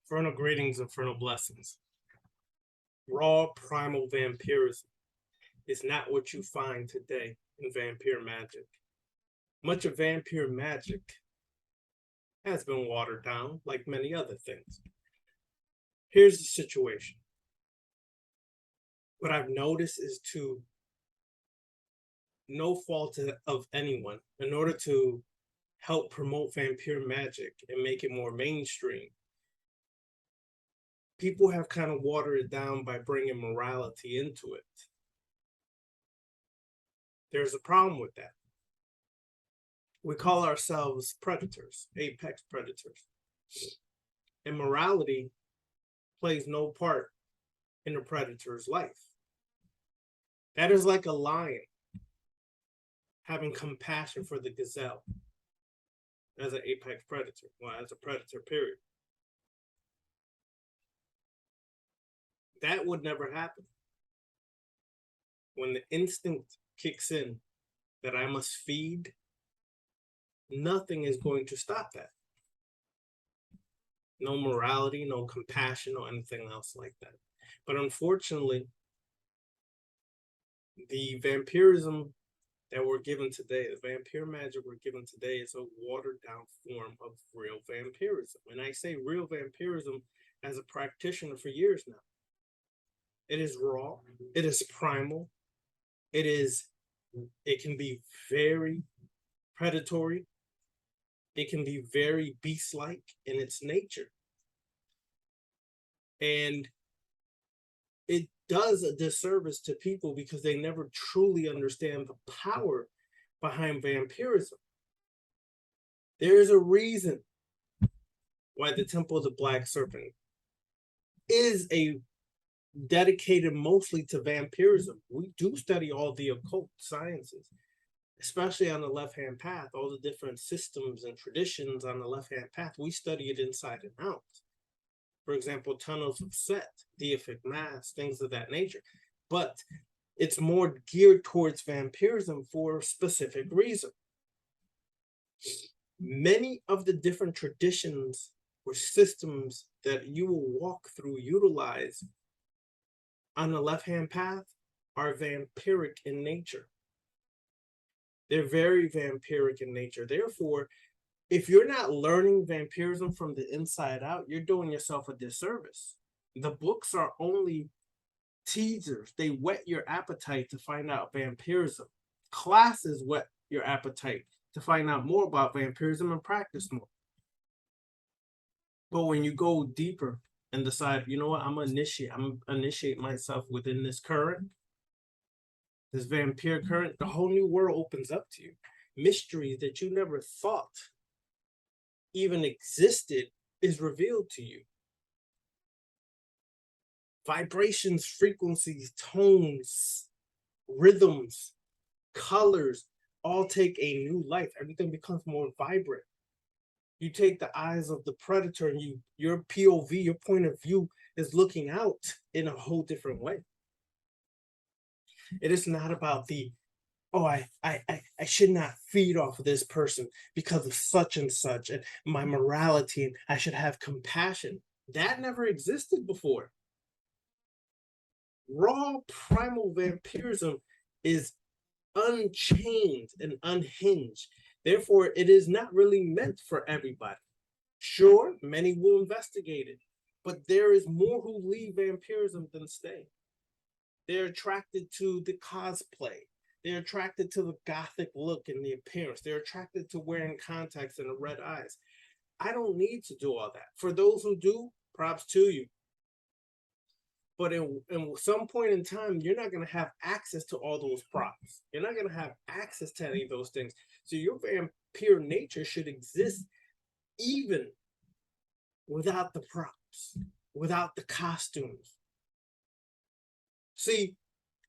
Infernal greetings, infernal blessings. Raw primal vampirism is not what you find today in vampire magic. Much of vampire magic has been watered down, like many other things. Here's the situation. What I've noticed is, to no fault of anyone, in order to help promote vampire magic and make it more mainstream, people have kind of watered it down by bringing morality into it. There's a problem with that. We call ourselves predators, apex predators. And morality plays no part in a predator's life. That is like a lion having compassion for the gazelle as an apex predator, well, as a predator, period. That would never happen. When the instinct kicks in that I must feed, nothing is going to stop that. No morality, no compassion, or anything else like that. But unfortunately, the vampirism that we're given today, the vampire magic we're given today, is a watered down form of real vampirism. And I say real vampirism as a practitioner for years now. It is raw, it is primal, it can be very predatory, it can be very beast-like in its nature. And it does a disservice to people because they never truly understand the power behind vampirism. There is a reason why the Temple of the Black Serpent is dedicated mostly to vampirism. We do study all the occult sciences, especially on the left-hand path, all the different systems and traditions on the left-hand path. We study it inside and out. For example, tunnels of Set, deific mass, things of that nature. But it's more geared towards vampirism for a specific reason. Many of the different traditions or systems that you will walk through, utilize on the left-hand path, are vampiric in nature. They're very vampiric in nature. Therefore, if you're not learning vampirism from the inside out, you're doing yourself a disservice. The books are only teasers. They whet your appetite to find out vampirism. Classes whet your appetite to find out more about vampirism and practice more. But when you go deeper and decide, you know what, I'm gonna initiate myself within this current, this vampire current, the whole new world opens up to you. Mysteries that you never thought even existed is revealed to you. Vibrations, frequencies, tones, rhythms, colors all take a new life. Everything becomes more vibrant. You take the eyes of the predator and your POV, your point of view, is looking out in a whole different way. It is not about the, oh, I should not feed off of this person because of such and such, and my morality, and I should have compassion. That never existed before. Raw primal vampirism is unchained and unhinged. Therefore, it is not really meant for everybody. Sure, many will investigate it, but there is more who leave vampirism than stay. They're attracted to the cosplay. They're attracted to the gothic look and the appearance. They're attracted to wearing contacts and the red eyes. I don't need to do all that. For those who do, props to you. But in some point in time, you're not going to have access to all those props. You're not going to have access to any of those things. So your vampire nature should exist even without the props, without the costumes. See,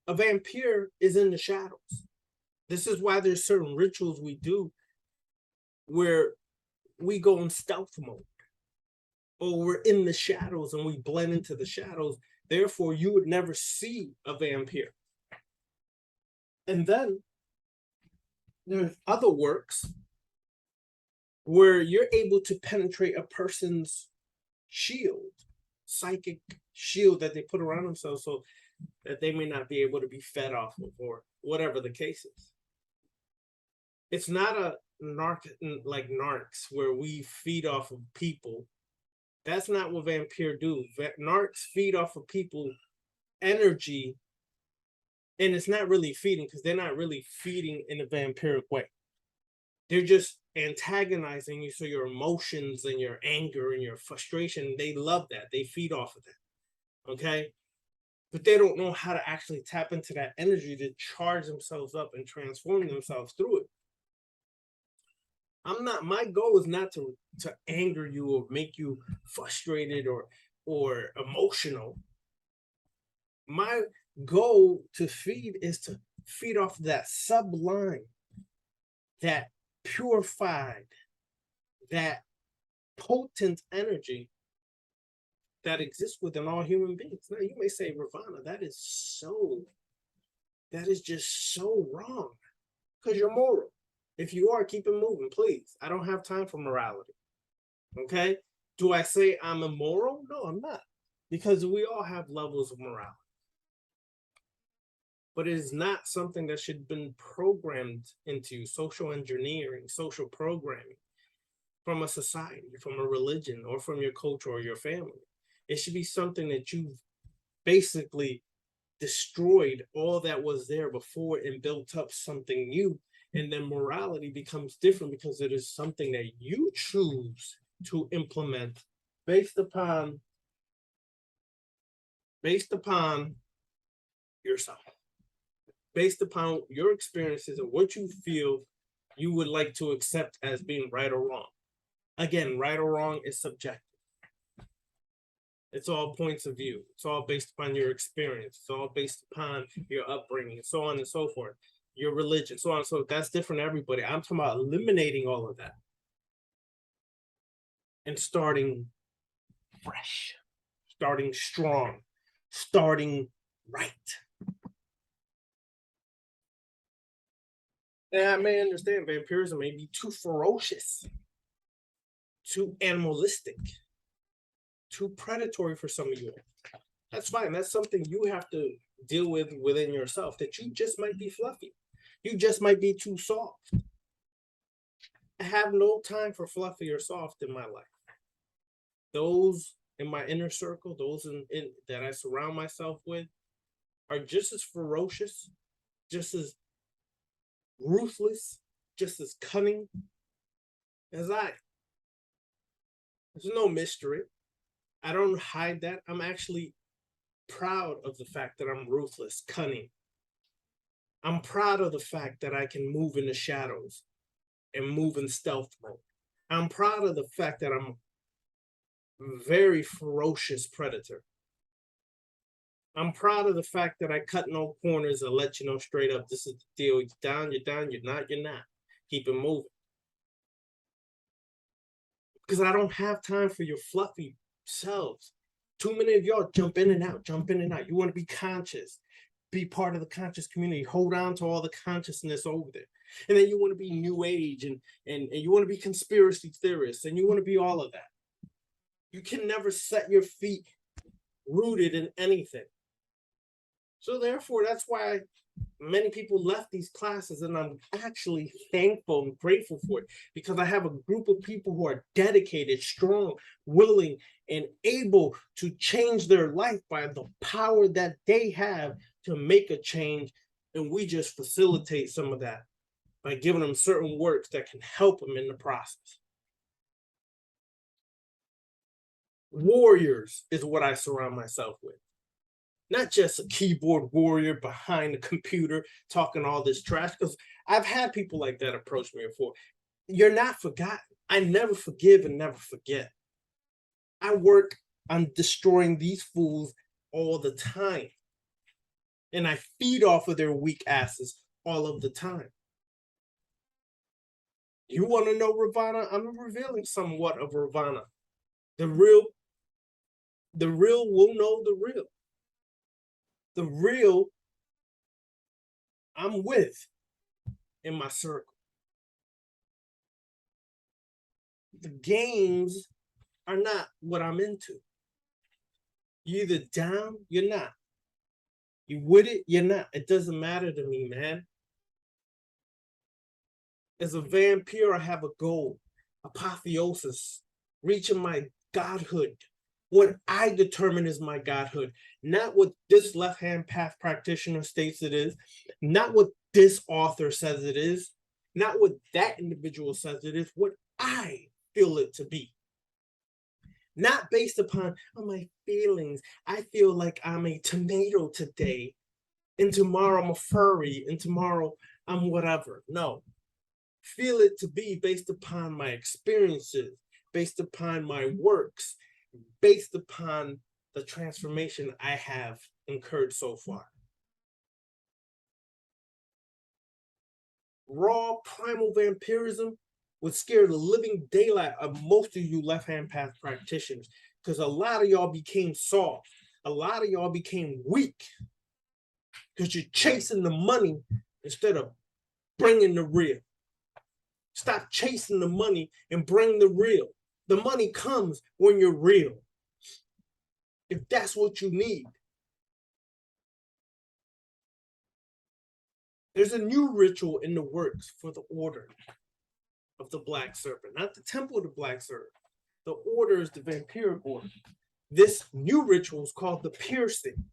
a vampire is in the shadows. This is why there's certain rituals we do where we go in stealth mode, or we're in the shadows and we blend into the shadows. Therefore, you would never see a vampire. And then there's other works where you're able to penetrate a person's shield, psychic shield that they put around themselves so that they may not be able to be fed off of, or whatever the case is. It's not a like narcs where we feed off of people. That's not what vampire do. Narcs feed off of people energy, and it's not really feeding, because they're not really feeding in a vampiric way. They're just antagonizing you, so your emotions and your anger and your frustration, they love that. They feed off of that. Okay? But they don't know how to actually tap into that energy to charge themselves up and transform themselves through it. My goal is not to anger you or make you frustrated or emotional. My goal to feed is to feed off that sublime, that purified, that potent energy that exists within all human beings. Now, you may say, Ravana, that is just so wrong, because you're moral. If you are, keep it moving, please. I don't have time for morality. Okay? Do I say I'm immoral? No, I'm not, because we all have levels of morality. But it is not something that should have been programmed into social engineering, social programming from a society, from a religion, or from your culture or your family. It should be something that you've basically destroyed all that was there before and built up something new. And then morality becomes different because it is something that you choose to implement based upon yourself, based upon your experiences and what you feel you would like to accept as being right or wrong. Again, right or wrong is subjective. It's all points of view. It's all based upon your experience. It's all based upon your upbringing, so on and so forth. Your religion, so on and so forth. That's different for everybody. I'm talking about eliminating all of that and starting fresh, starting strong, starting right. And I may understand vampirism may be too ferocious, too animalistic, too predatory for some of you. That's fine. That's something you have to deal with within yourself, that you just might be fluffy. You just might be too soft. I have no time for fluffy or soft in my life. Those in my inner circle, those in that I surround myself with, are just as ferocious, just as ruthless, just as cunning as I. There's no mystery. I don't hide that. I'm actually proud of the fact that I'm ruthless, cunning. I'm proud of the fact that I can move in the shadows and move in stealth mode. I'm proud of the fact that I'm a very ferocious predator. I'm proud of the fact that I cut no corners and let you know straight up, this is the deal. You're down, you're not. Keep it moving. Because I don't have time for your fluffy selves. Too many of y'all jump in and out. You want to be conscious, be part of the conscious community, hold on to all the consciousness over there. And then you want to be new age and you want to be conspiracy theorists and you want to be all of that. You can never set your feet rooted in anything. So therefore, that's why many people left these classes, and I'm actually thankful and grateful for it, because I have a group of people who are dedicated, strong, willing, and able to change their life by the power that they have to make a change. And we just facilitate some of that by giving them certain works that can help them in the process. Warriors is what I surround myself with. Not just a keyboard warrior behind the computer talking all this trash, because I've had people like that approach me before. You're not forgotten. I never forgive and never forget. I work on destroying these fools all the time. And I feed off of their weak asses all of the time. You want to know Ravana? I'm revealing somewhat of Ravana. The real will know the real. The real I'm with in my circle. The games are not what I'm into. You either down, you're not. You with it, you're not. It doesn't matter to me, man. As a vampire, I have a goal, apotheosis, reaching my godhood. What I determine is my godhood, not what this left-hand path practitioner states it is, not what this author says it is, not what that individual says it is, what I feel it to be. Not based upon my feelings. I feel like I'm a tomato today, and tomorrow I'm a furry, and tomorrow I'm whatever. No. Feel it to be based upon my experiences, based upon my works, based upon the transformation I have incurred so far. Raw primal vampirism would scare the living daylight of most of you left-hand path practitioners, because a lot of y'all became soft. A lot of y'all became weak because you're chasing the money instead of bringing the real. Stop chasing the money and bring the real. The money comes when you're real. If that's what you need. There's a new ritual in the works for the Order of the Black Serpent, not the Temple of the Black Serpent. The Order is the Vampiric Order. This new ritual is called the Piercing.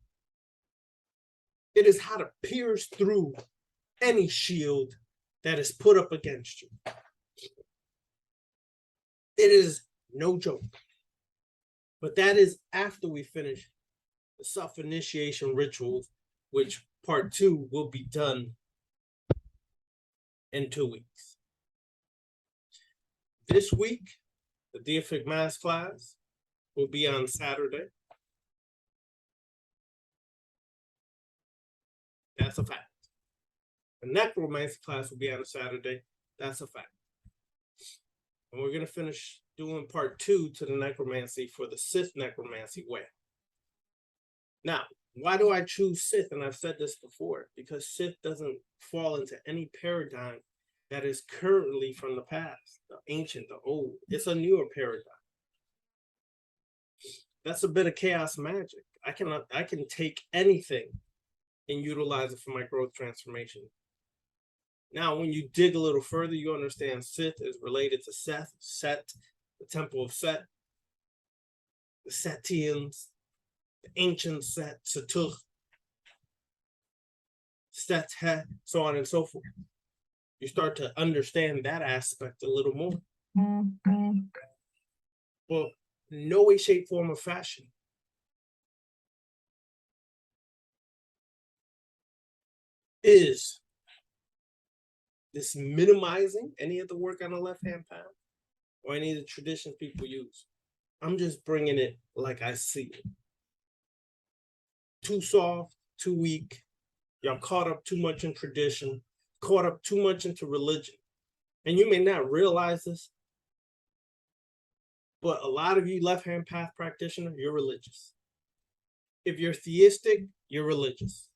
It is how to pierce through any shield that is put up against you. It is no joke. But that is after we finish the self-initiation rituals, which part 2 will be done in 2 weeks. This week, the Deific Mass class will be on Saturday. That's a fact. The Necromancy class will be on a Saturday. That's a fact. And we're going to finish doing part 2 to the Necromancy for the Sith Necromancy way. Now, why do I choose Sith? And I've said this before, because Sith doesn't fall into any paradigm that is currently from the past, the ancient, the old. It's a newer paradigm. That's a bit of chaos magic. I can take anything and utilize it for my growth transformation. Now, when you dig a little further, you understand Sith is related to Seth, Set, the Temple of Set, the Setians, the ancient Set, Setuch, Set, so on and so forth. You start to understand that aspect a little more. Well, no way, shape, form, or fashion is this minimizing any of the work on the left-hand path or any of the traditions people use. I'm just bringing it like I see it. Too soft, too weak. Y'all caught up too much in tradition, caught up too much into religion. And you may not realize this, but a lot of you left-hand path practitioners, you're religious. If you're theistic, you're religious.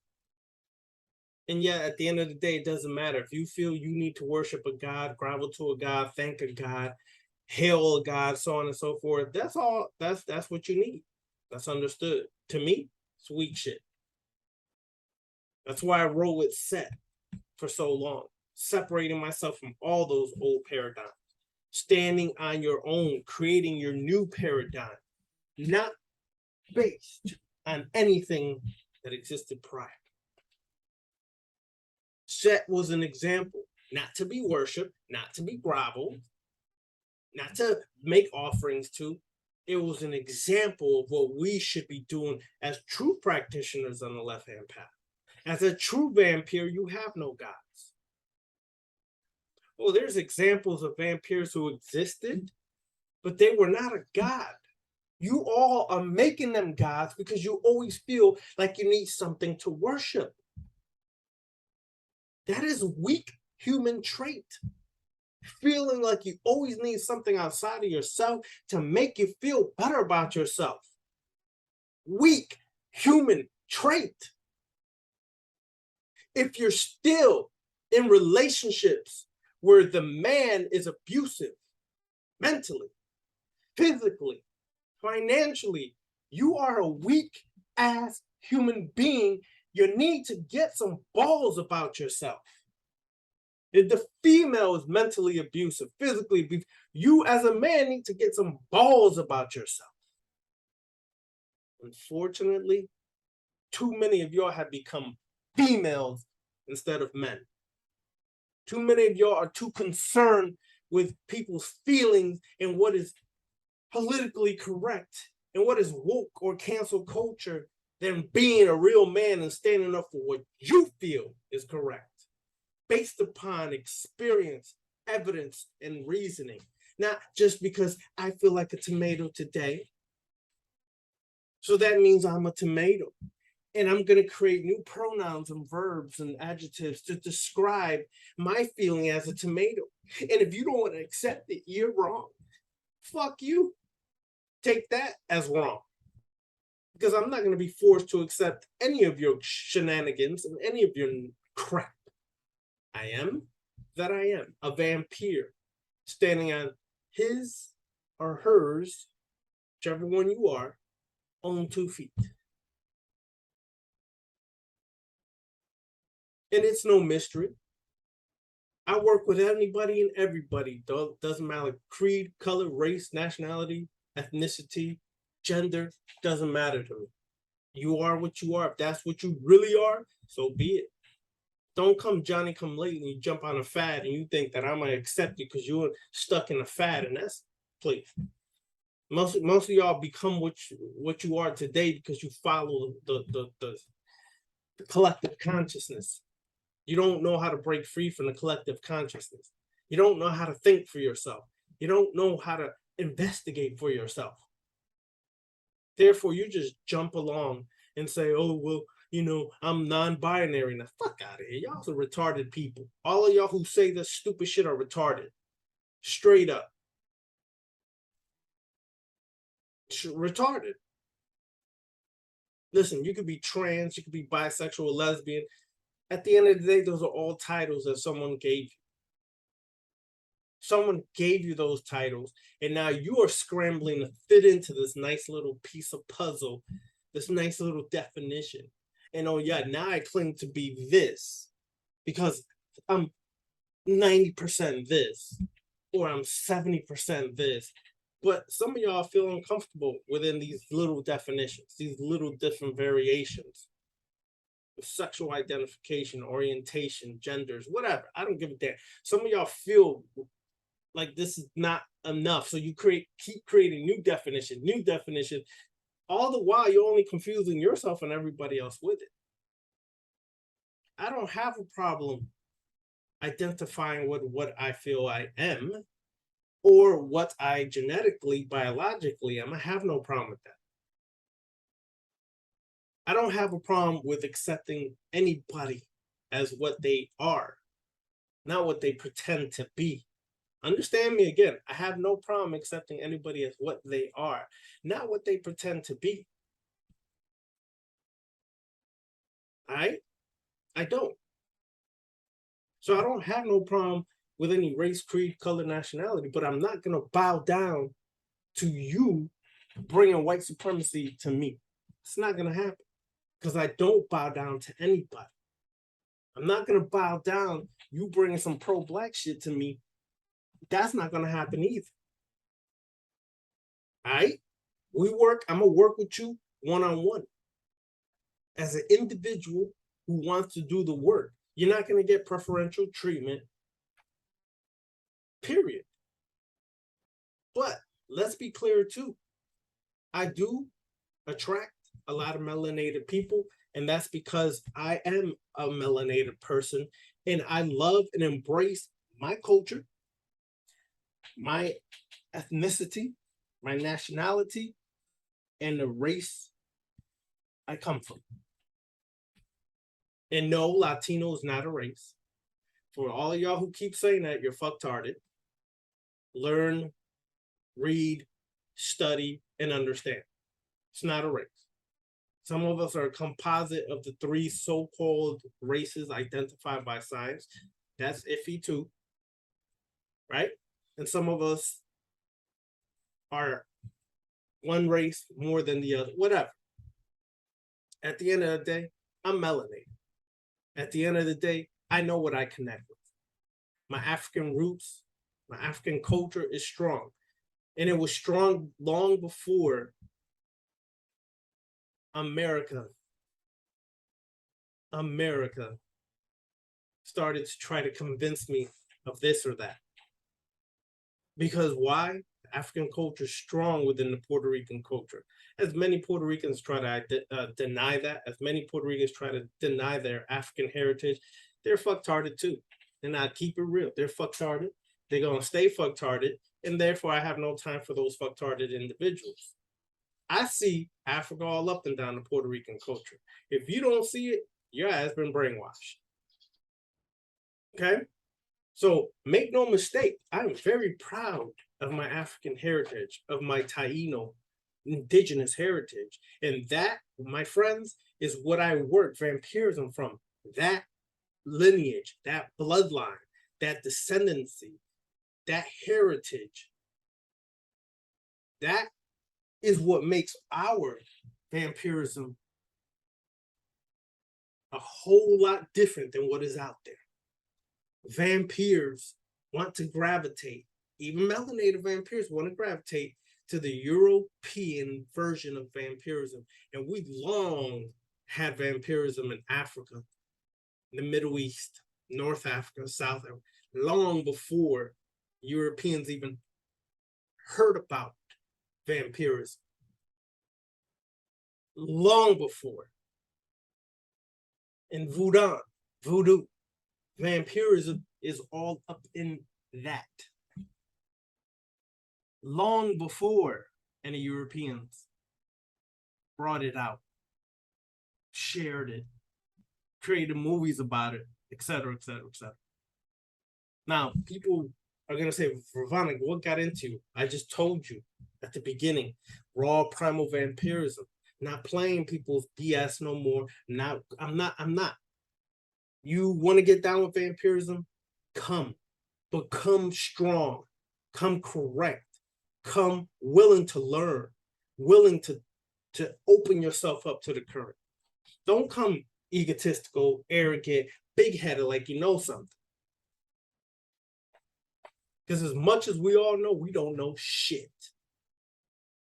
And yet, at the end of the day, it doesn't matter. If you feel you need to worship a God, grovel to a God, thank a God, hail a God, so on and so forth, that's all. That's what you need. That's understood. To me, it's weak shit. That's why I roll with Set for so long, separating myself from all those old paradigms, standing on your own, creating your new paradigm, not based on anything that existed prior. Set was an example, not to be worshipped, not to be groveled, not to make offerings to. It was an example of what we should be doing as true practitioners on the left-hand path. As a true vampire, you have no gods. Well, there's examples of vampires who existed, but they were not a god. You all are making them gods because you always feel like you need something to worship. That is weak human trait. Feeling like you always need something outside of yourself to make you feel better about yourself. Weak human trait. If you're still in relationships where the man is abusive, mentally, physically, financially. You are a weak ass human being. You need to get some balls about yourself. If the female is mentally abusive, physically abusive, you as a man need to get some balls about yourself. Unfortunately, too many of y'all have become females instead of men. Too many of y'all are too concerned with people's feelings and what is politically correct and what is woke or cancel culture than being a real man and standing up for what you feel is correct, based upon experience, evidence, and reasoning. Not just because I feel like a tomato today. So that means I'm a tomato. And I'm going to create new pronouns and verbs and adjectives to describe my feeling as a tomato. And if you don't want to accept it, you're wrong. Fuck you. Take that as wrong. Because I'm not going to be forced to accept any of your shenanigans and any of your crap. I am that I am, a vampire, standing on his or hers, whichever one you are, on 2 feet. And it's no mystery. I work with anybody and everybody. Doesn't matter creed, color, race, nationality, ethnicity, gender, doesn't matter to me. You are what you are. If that's what you really are, so be it. Don't come Johnny come late and you jump on a fad and you think that I'm gonna accept you because you're stuck in a fad, and that's please. Most of y'all become what you are today because you follow the collective consciousness. You don't know how to break free from the collective consciousness. You don't know how to think for yourself. You don't know how to investigate for yourself. Therefore, you just jump along and say, oh, well, I'm non-binary. Now, fuck out of here. Y'all are retarded people. All of y'all who say this stupid shit are retarded. Straight up. Retarded. Listen, you could be trans, you could be bisexual, lesbian. At the end of the day, those are all titles that someone gave you. Someone gave you those titles, and now you are scrambling to fit into this nice little piece of puzzle, this nice little definition. And oh yeah, now I claim to be this because I'm 90% this, or I'm 70% this. But some of y'all feel uncomfortable within these little definitions, these little different variations. Sexual identification, orientation, genders, whatever. I don't give a damn. Some of y'all feel like this is not enough. So you keep creating new definition. All the while you're only confusing yourself and everybody else with it. I don't have a problem identifying with what I feel I am or what I genetically, biologically am. I have no problem with that. I don't have a problem with accepting anybody as what they are, not what they pretend to be. Understand me again. I have no problem accepting anybody as what they are, not what they pretend to be. I don't. So I don't have no problem with any race, creed, color, nationality, but I'm not going to bow down to you bringing white supremacy to me. It's not going to happen because I don't bow down to anybody. I'm not going to bow down. You bringing some pro-black shit to me. That's not going to happen either. All right? I'm going to work with you one-on-one as an individual who wants to do the work. You're not going to get preferential treatment, period. But let's be clear too. I do attract a lot of melanated people, and that's because I am a melanated person, and I love and embrace my culture, my ethnicity, my nationality, and the race I come from. And no, Latino is not a race. For all of y'all who keep saying that, you're fucktarded. Learn, read, study, and understand. It's not a race. Some of us are a composite of the 3 so-called races identified by science. That's iffy too, right? And some of us are one race more than the other, whatever. At the end of the day, I'm melanated. At the end of the day, I know what I connect with. My African roots, my African culture is strong. And it was strong long before America started to try to convince me of this or that. Because why? African culture is strong within the Puerto Rican culture. As many Puerto Ricans try to deny that, as many Puerto Ricans try to deny their African heritage, they're fucktarded too. And I keep it real. They're fucktarded. They're going to stay fucktarded. And therefore, I have no time for those fucktarded individuals. I see Africa all up and down the Puerto Rican culture. If you don't see it, your ass been brainwashed. Okay? So make no mistake, I'm very proud of my African heritage, of my Taino indigenous heritage. And that, my friends, is what I work vampirism from. That lineage, that bloodline, that descendancy, that heritage. That is what makes our vampirism a whole lot different than what is out there. Vampires want to gravitate, even melanated vampires want to gravitate to the European version of vampirism. And we long had vampirism in Africa, the Middle East, North Africa, South Africa, long before Europeans even heard about vampirism. Long before. In voodoo, vampirism is all up in that. Long before any Europeans brought it out, shared it, created movies about it, etc., etc., etc. Now, people are going to say, Ravana, what got into you? I just told you at the beginning, raw primal vampirism. Not playing people's BS no more. I'm not. You want to get down with vampirism? Come. But come strong. Come correct. Come willing to learn. Willing to open yourself up to the current. Don't come egotistical, arrogant, big-headed like you know something. Because as much as we all know, we don't know shit.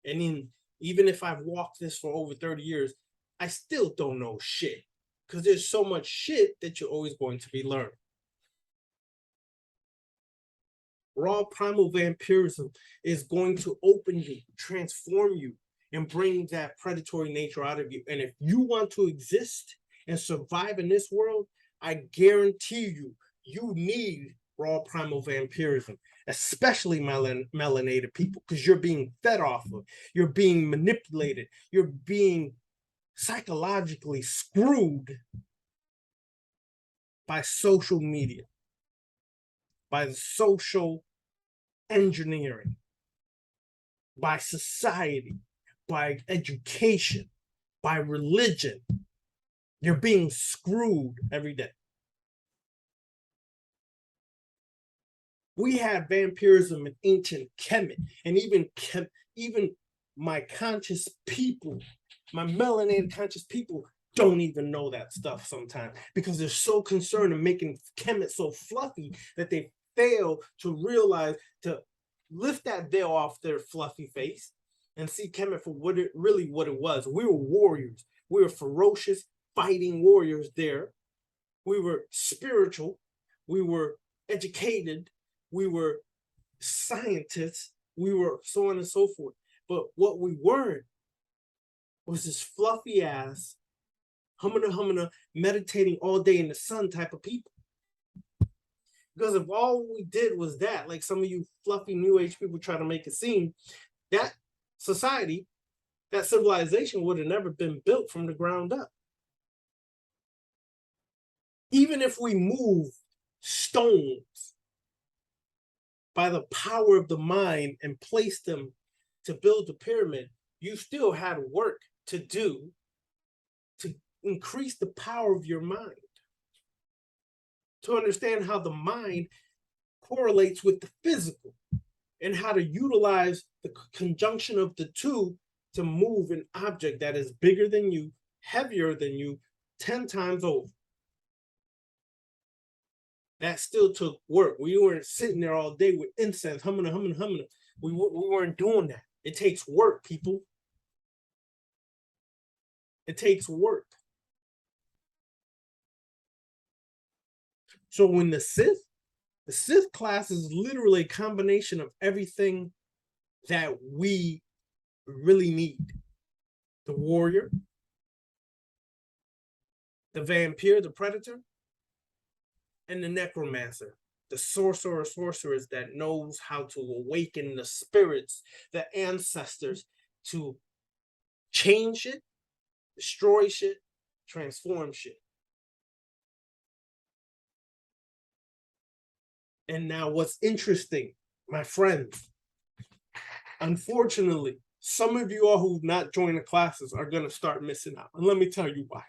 And then even if I've walked this for over 30 years, I still don't know shit. Because there's so much shit that you're always going to be learning. Raw primal vampirism is going to open you, transform you, and bring that predatory nature out of you. And if you want to exist and survive in this world, I guarantee you, you need raw primal vampirism, especially melanated people, because you're being fed off of, you're being manipulated, you're being psychologically screwed by social media, by the social engineering, by society, by education, by religion. You're being screwed every day. We had vampirism in ancient Kemet, and even my conscious people, my melanated conscious people don't even know that stuff sometimes because they're so concerned in making Kemet so fluffy that they fail to realize to lift that veil off their fluffy face and see Kemet for what it was. We were warriors. We were ferocious, fighting warriors there. We were spiritual. We were educated. We were scientists. We were so on and so forth. But what we weren't was this fluffy ass, humana, meditating all day in the sun type of people. Because if all we did was that, like some of you fluffy new age people try to make it seem, that society, that civilization would have never been built from the ground up. Even if we move stones by the power of the mind and place them to build the pyramid, you still had work to do to increase the power of your mind, to understand how the mind correlates with the physical and how to utilize the conjunction of the two to move an object that is bigger than you, heavier than you, 10 times over. That still took work. We weren't sitting there all day with incense, humming. We weren't doing that. It takes work, people. It takes work. So when the Sith class is literally a combination of everything that we really need. The warrior, the vampire, the predator, and the necromancer, the sorceress that knows how to awaken the spirits, the ancestors, to change shit, destroy shit, transform shit. And now what's interesting, my friends, unfortunately, some of you all who've not joined the classes are going to start missing out. And let me tell you why.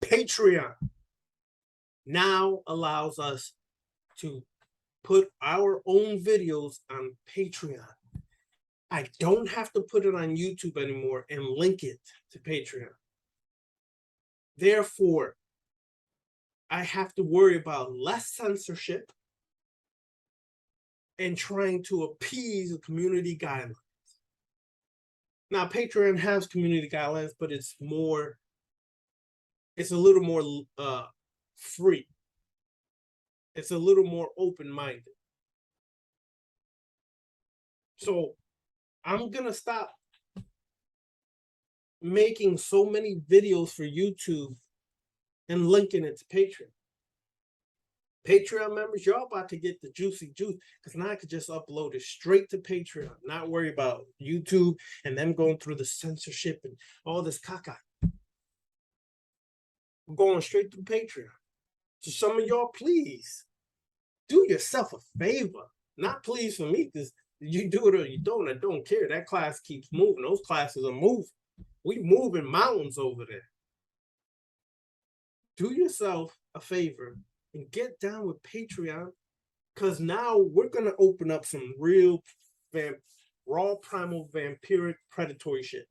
Patreon now allows us to put our own videos on Patreon. I don't have to put it on YouTube anymore and link it to Patreon. Therefore, I have to worry about less censorship and trying to appease the community guidelines. Now, Patreon has community guidelines, but it's a little more free. It's a little more open-minded. So I'm going to stop making so many videos for YouTube and linking it to Patreon. Patreon members, y'all about to get the juicy juice, because now I could just upload it straight to Patreon, not worry about YouTube and them going through the censorship and all this caca. I'm going straight through Patreon. So some of y'all, please do yourself a favor. Not please for me, because you do it or you don't. I don't care. That class keeps moving. Those classes are moving. We moving mountains over there. Do yourself a favor and get down with Patreon, because now we're going to open up some real raw primal vampiric predatory shit.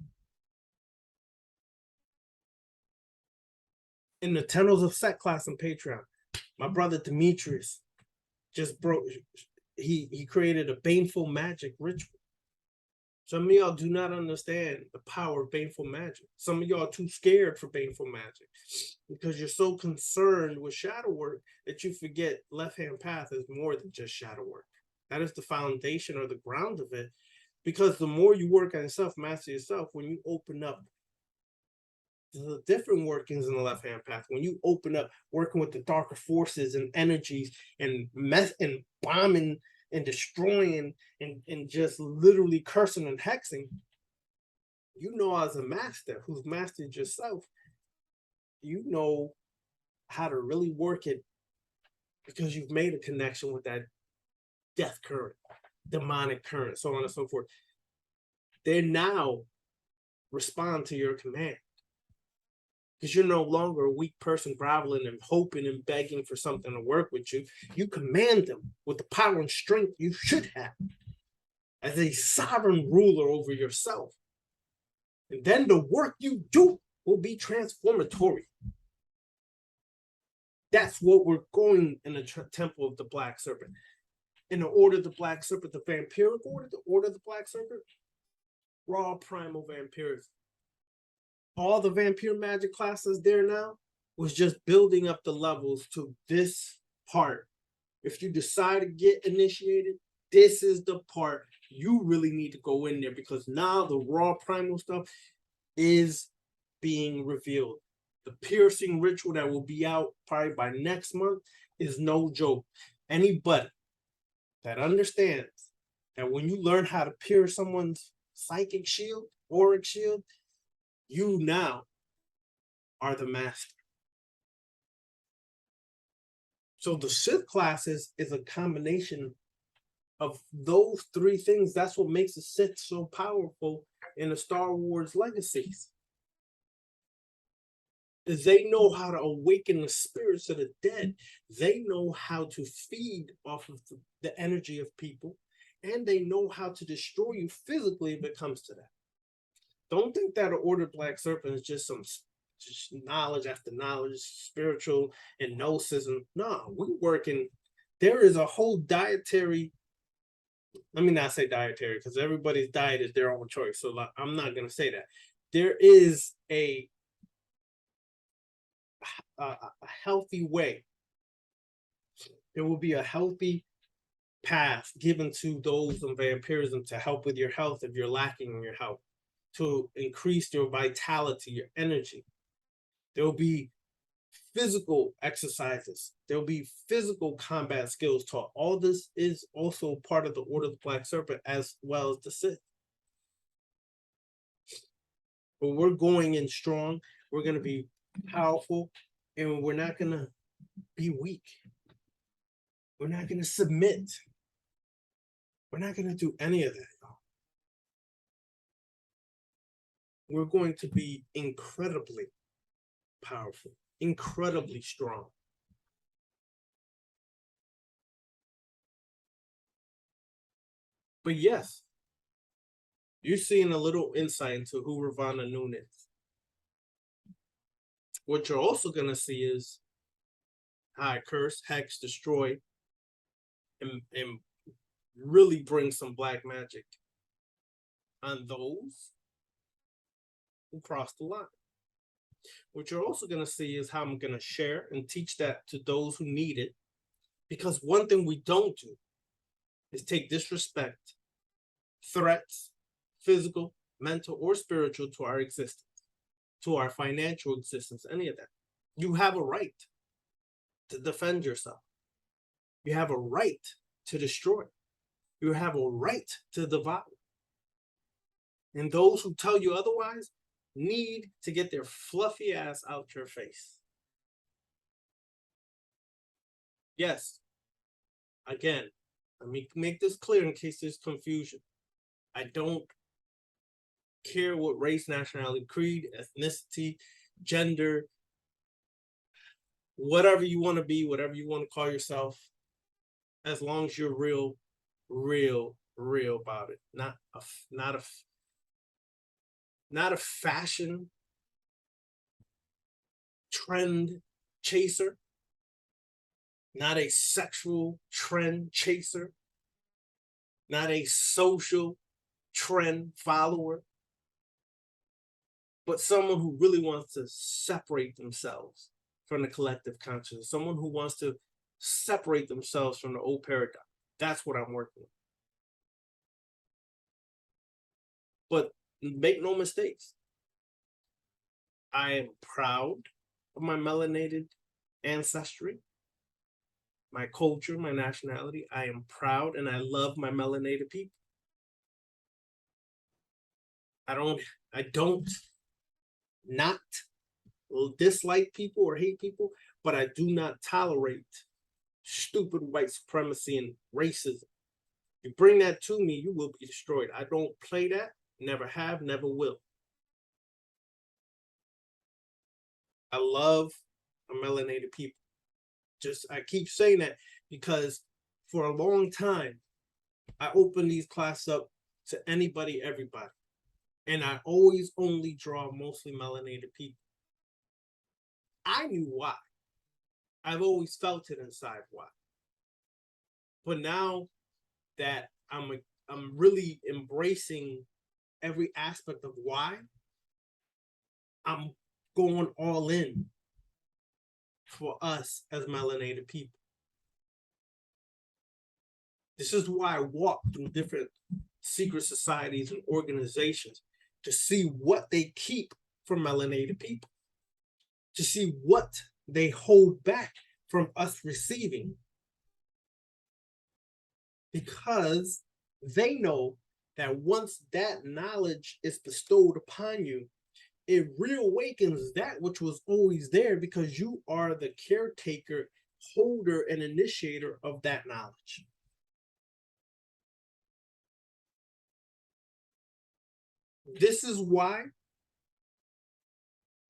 In the Tunnels of Set class on Patreon, my brother Demetrius just he created a baneful magic ritual. Some of y'all do not understand the power of baneful magic. Some of y'all are too scared for baneful magic because you're so concerned with shadow work that you forget left-hand path is more than just shadow work. That is the foundation or the ground of it, because the more you work on yourself, master yourself, when you open up the different workings in the left-hand path, when you open up working with the darker forces and energies and bombing and destroying and just literally cursing and hexing, you know, as a master who's mastered yourself, you know how to really work it because you've made a connection with that death current, demonic current, so on and so forth. They now respond to your command, because you're no longer a weak person groveling and hoping and begging for something to work with you. You command them with the power and strength you should have as a sovereign ruler over yourself. And then the work you do will be transformatory. That's what we're going in the Temple of the Black Serpent. In the Order of the Black Serpent, the Vampiric Order, the Order of the Black Serpent, raw primal vampirism. All the vampire magic classes there now was just building up the levels to this part. If you decide to get initiated, this is the part you really need to go in there, because now the raw primal stuff is being revealed. The piercing ritual that will be out probably by next month is no joke. Anybody that understands that when you learn how to pierce someone's psychic shield, auric shield, you now are the master. So the Sith classes is a combination of those three things. That's what makes the Sith so powerful in the Star Wars legacies. Is they know how to awaken the spirits of the dead. They know how to feed off of the energy of people, and they know how to destroy you physically if it comes to that. Don't think that an ordered black serpent is just some just knowledge after knowledge, spiritual and gnosis. No, we're working. There is a whole dietary. Let me not say dietary because everybody's diet is their own choice. So I'm not going to say that. There is a healthy way. There will be a healthy path given to those in vampirism to help with your health if you're lacking in your health, to increase your vitality, your energy. There will be physical exercises. There will be physical combat skills taught. All this is also part of the Order of the Black Serpent as well as the Sith. But we're going in strong. We're going to be powerful, and we're not going to be weak. We're not going to submit. We're not going to do any of that, y'all. We're going to be incredibly powerful, incredibly strong. But yes, you're seeing a little insight into who Ravana Noon is. What you're also going to see is how I curse, hex, destroy, and really bring some black magic on those who cross the line. What you're also going to see is how I'm going to share and teach that to those who need it. Because one thing we don't do is take disrespect, threats, physical, mental, or spiritual to our existence, to our financial existence, any of that. You have a right to defend yourself. You have a right to destroy. You have a right to devour. And those who tell you otherwise need to get their fluffy ass out your face. Yes, again, let me make this clear in case there's confusion. I don't care what race, nationality, creed, ethnicity, gender, whatever you want to be, whatever you want to call yourself, as long as you're real about it. Not a fashion trend chaser, not a sexual trend chaser, not a social trend follower, but someone who really wants to separate themselves from the collective consciousness, someone who wants to separate themselves from the old paradigm. That's what I'm working with. But make no mistakes. I am proud of my melanated ancestry, my culture, my nationality. I am proud and I love my melanated people. I don't not dislike people or hate people, but I do not tolerate stupid white supremacy and racism. You bring that to me, you will be destroyed. I don't play that, never have, never will. I love melanated people. I keep saying that because for a long time, I open these classes up to anybody, everybody. And I always only draw mostly melanated people. I knew why. I've always felt it inside why. But now that I'm really embracing every aspect of why, I'm going all in for us as melanated people. This is why I walk through different secret societies and organizations to see what they keep from melanated people, to see what they hold back from us receiving. Because they know that once that knowledge is bestowed upon you, it reawakens that which was always there because you are the caretaker, holder, and initiator of that knowledge. This is why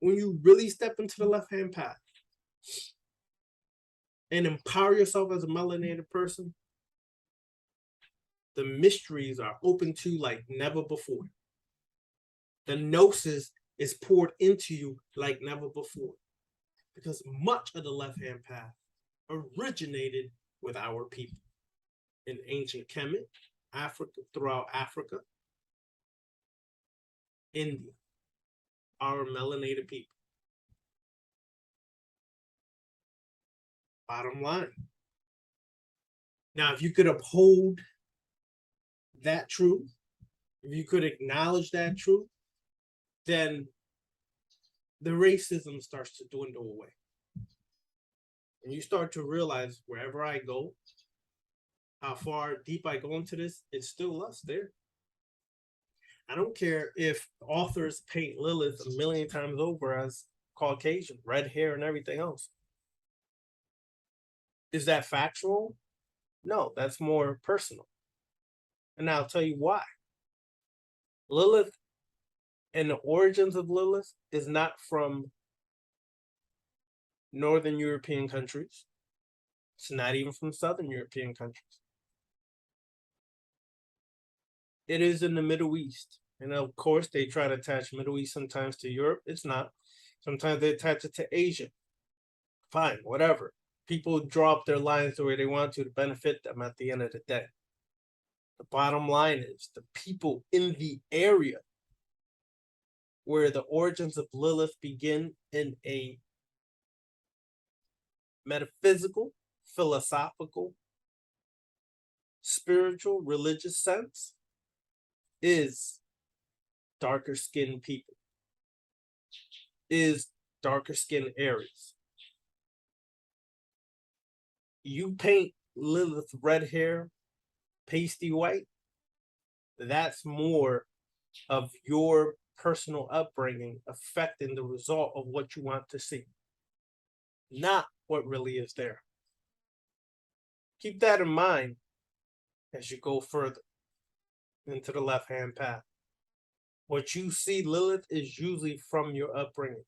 when you really step into the left-hand path and empower yourself as a melanated person, the mysteries are open to like never before. The gnosis is poured into you like never before. Because much of the left-hand path originated with our people in ancient Kemet, Africa, throughout Africa, India, our melanated people. Bottom line. Now, if you could uphold that truth, if you could acknowledge that truth, then the racism starts to dwindle away. And you start to realize wherever I go, how far deep I go into this, it's still us there. I don't care if authors paint Lilith a million times over as Caucasian, red hair and everything else. Is that factual? No, that's more personal. And I'll tell you why. Lilith and the origins of Lilith is not from Northern European countries. It's not even from Southern European countries. It is in the Middle East. And of course, they try to attach Middle East sometimes to Europe. It's not. Sometimes they attach it to Asia. Fine, whatever. People draw up their lines the way they want to benefit them at the end of the day. The bottom line is the people in the area where the origins of Lilith begin in a metaphysical, philosophical, spiritual, religious sense is darker skinned people, is darker skinned areas. You paint Lilith red hair, pasty white, that's more of your personal upbringing affecting the result of what you want to see, not what really is there. Keep that in mind as you go further into the left-hand path. What you see, Lilith, is usually from your upbringing.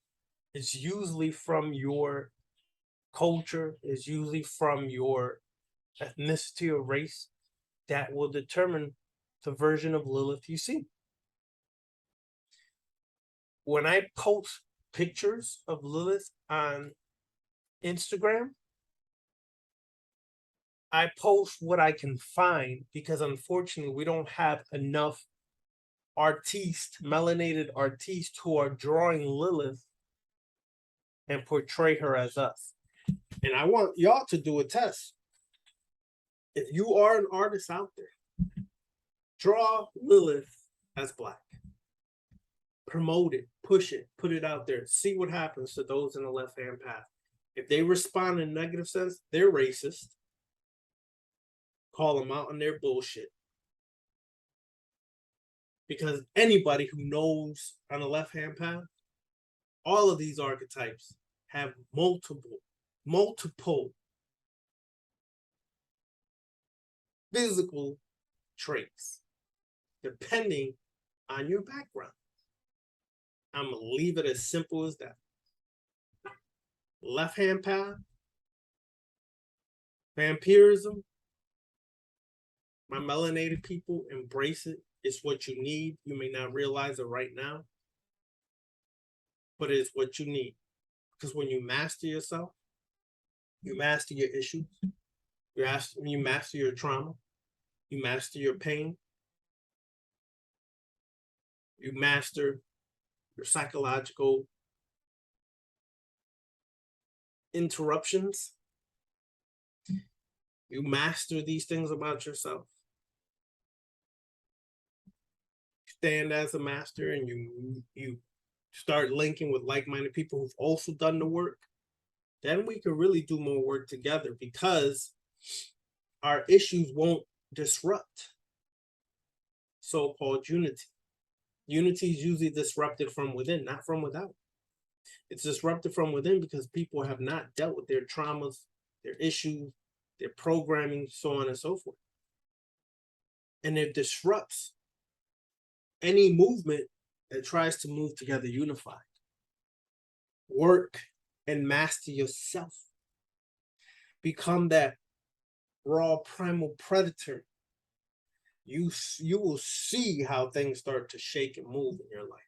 It's usually from your culture, is usually from your ethnicity or race that will determine the version of Lilith you see. When I post pictures of Lilith on Instagram, I post what I can find because unfortunately we don't have enough artists, melanated artists who are drawing Lilith and portray her as us. And I want y'all to do a test. If you are an artist out there, draw Lilith as Black. Promote it, push it, put it out there. See what happens to those in the left-hand path. If they respond in a negative sense, they're racist. Call them out on their bullshit. Because anybody who knows on the left-hand path, all of these archetypes have multiple physical traits, depending on your background. I'm going to leave it as simple as that. Left-hand path, vampirism, my melanated people embrace it. It's what you need. You may not realize it right now, but it's what you need. Because when you master yourself, you master your issues, you master your trauma, you master your pain, you master your psychological interruptions. You master these things about yourself. Stand as a master and you start linking with like-minded people who've also done the work, then we can really do more work together because our issues won't disrupt so-called unity. Unity is usually disrupted from within, not from without. It's disrupted from within because people have not dealt with their traumas, their issues, their programming, so on and so forth. And it disrupts any movement that tries to move together unified. Work and master yourself. Become that raw primal predator. You will see how things start to shake and move in your life.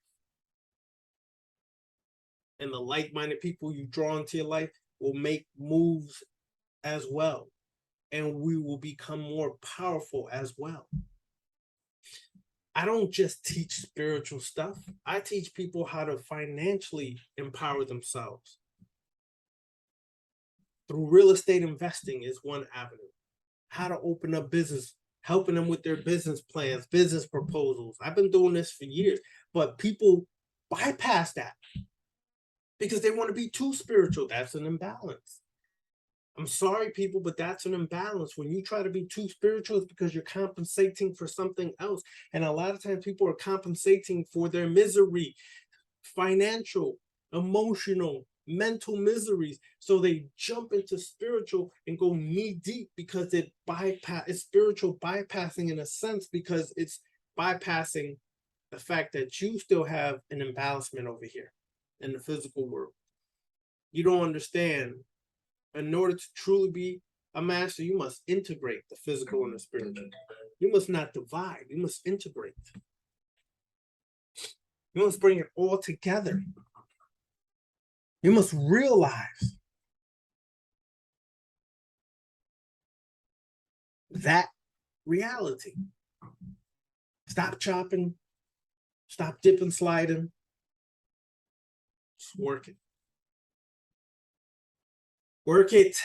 and the like-minded people you draw into your life will make moves as well. And we will become more powerful as well. I don't just teach spiritual stuff. I teach people how to financially empower themselves. Through real estate investing is one avenue. How to open up business, helping them with their business plans, business proposals. I've been doing this for years, but people bypass that because they want to be too spiritual. That's an imbalance. I'm sorry, people, but that's an imbalance. When you try to be too spiritual, it's because you're compensating for something else. And a lot of times people are compensating for their misery, financial, emotional, mental miseries. So they jump into spiritual and go knee deep because it's spiritual bypassing in a sense, because it's bypassing the fact that you still have an imbalancement over here in the physical world. You don't understand. In order to truly be a master, you must integrate the physical and the spiritual. You must not divide. You must integrate. You must bring it all together. You must realize that reality. Stop chopping. Stop dipping, sliding. Just work it. Work it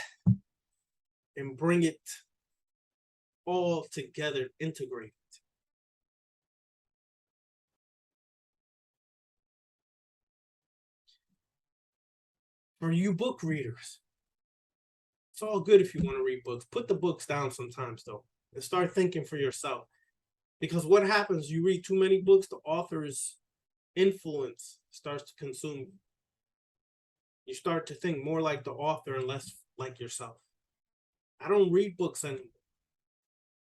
and bring it all together, integrate it. For you book readers, it's all good if you want to read books. Put the books down sometimes, though, and start thinking for yourself. Because what happens, you read too many books, the author's influence starts to consume you. You start to think more like the author and less like yourself. I don't read books anymore.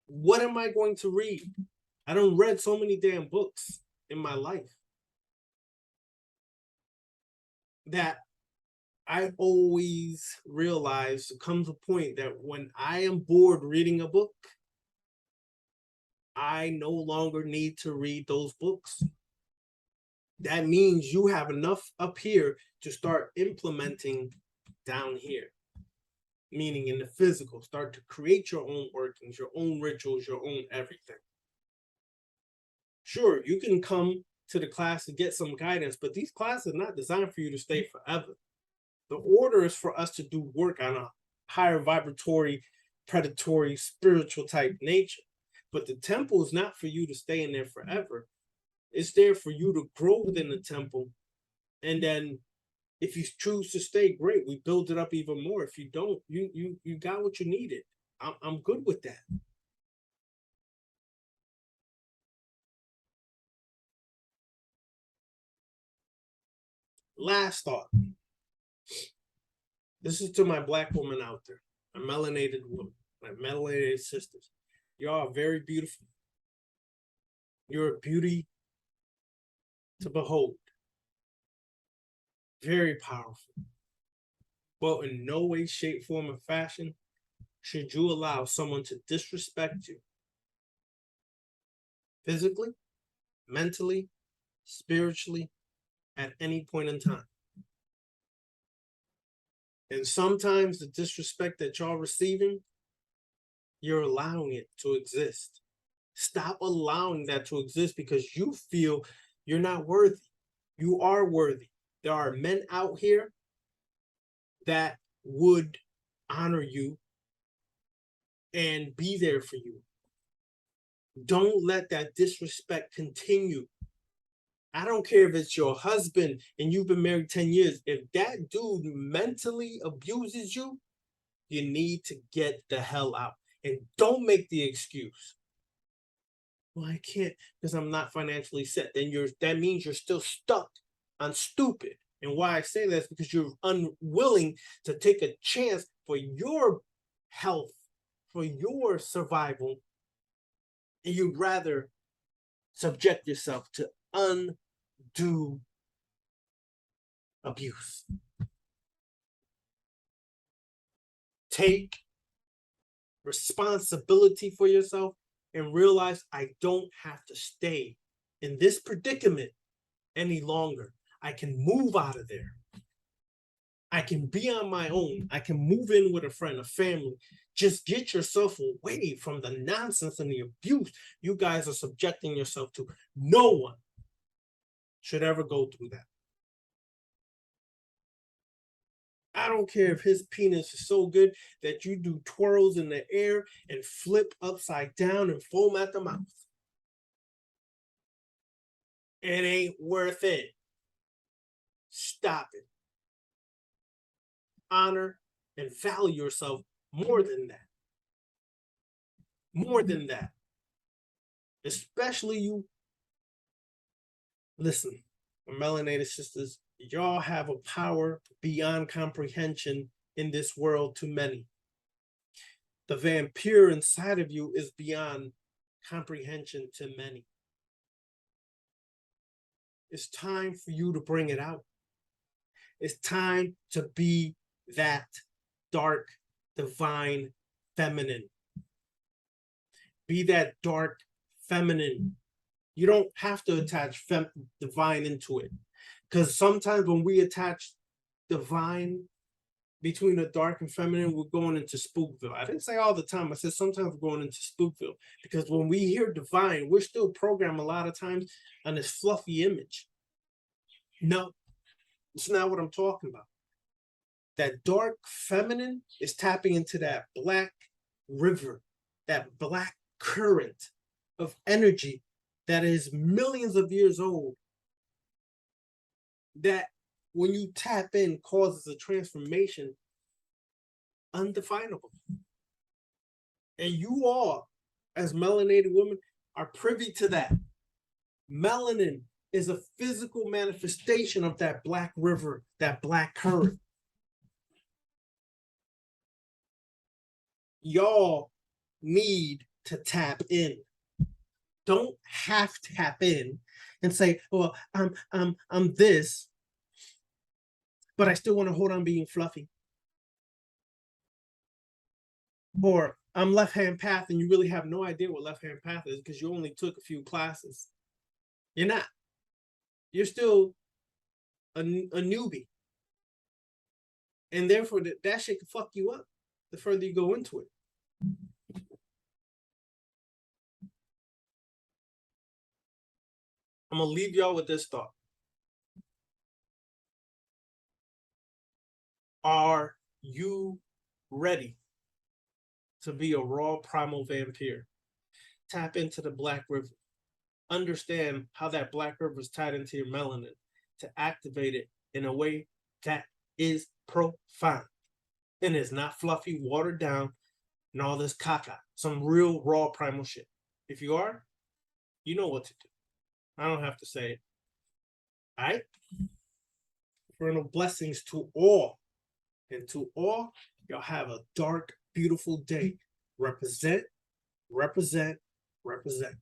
What am I going to read? I don't read so many damn books in my life that I always realize there comes a point that when I am bored reading a book, I no longer need to read those books. That means you have enough up here to start implementing down here, meaning in the physical. Start to create your own workings, your own rituals, your own everything. Sure, you can come to the class and get some guidance, but these classes are not designed for you to stay forever. The order is for us to do work on a higher vibratory, predatory, spiritual type nature. But the temple is not for you to stay in there forever. It's there for you to grow within the temple. And then if you choose to stay, great. We build it up even more. If you don't, you got what you needed. I'm good with that. Last thought. This is to my Black woman out there, my melanated woman, my melanated sisters. Y'all are very beautiful. You're a beauty to behold. Very powerful. But in no way, shape, form, or fashion should you allow someone to disrespect you physically, mentally, spiritually, at any point in time. And sometimes the disrespect that y'all receiving, you're allowing it to exist. Stop allowing that to exist because you feel you're not worthy. You are worthy. There are men out here that would honor you and be there for you. Don't let that disrespect continue. I don't care if it's your husband and you've been married 10 years. If that dude mentally abuses you, you need to get the hell out. And don't make the excuse. Well, I can't because I'm not financially set. Then that means you're still stuck on stupid. And why I say that is because you're unwilling to take a chance for your health, for your survival, and you'd rather subject yourself to undue abuse. Take responsibility for yourself and realize I don't have to stay in this predicament any longer. I can move out of there. I can be on my own. I can move in with a friend, a family. Just get yourself away from the nonsense and the abuse you guys are subjecting yourself to. No one should ever go through that. I don't care if his penis is so good that you do twirls in the air and flip upside down and foam at the mouth. It ain't worth it. Stop it. Honor and value yourself more than that. More than that. Especially you. Listen, melanated sisters, y'all have a power beyond comprehension in this world to many. The vampire inside of you is beyond comprehension to many. It's time for you to bring it out. It's time to be that dark, divine feminine. Be that dark feminine. You don't have to attach divine into it. Because sometimes when we attach divine between the dark and feminine, we're going into Spookville. I didn't say all the time. I said sometimes we're going into Spookville. Because when we hear divine, we're still programmed a lot of times on this fluffy image. No, it's not what I'm talking about. That dark feminine is tapping into that black river, that black current of energy that is millions of years old, that when you tap in causes a transformation undefinable. And you all, as melanated women, are privy to that. Melanin is a physical manifestation of that black river, that black current. Y'all need to tap in. Don't have to tap in and say, well, I'm this, but I still want to hold on being fluffy. Or I'm left-hand path and you really have no idea what left-hand path is because you only took a few classes. You're not. You're still a newbie. And therefore, that shit can fuck you up the further you go into it. I'm going to leave y'all with this thought. Are you ready to be a raw primal vampire? Tap into the Black River. Understand how that Black River is tied into your melanin to activate it in a way that is profound and is not fluffy, watered down, and all this caca. Some real raw primal shit. If you are, you know what to do. I don't have to say it. All right? Eternal blessings to all. And to all, y'all have a dark, beautiful day. Represent, represent, represent.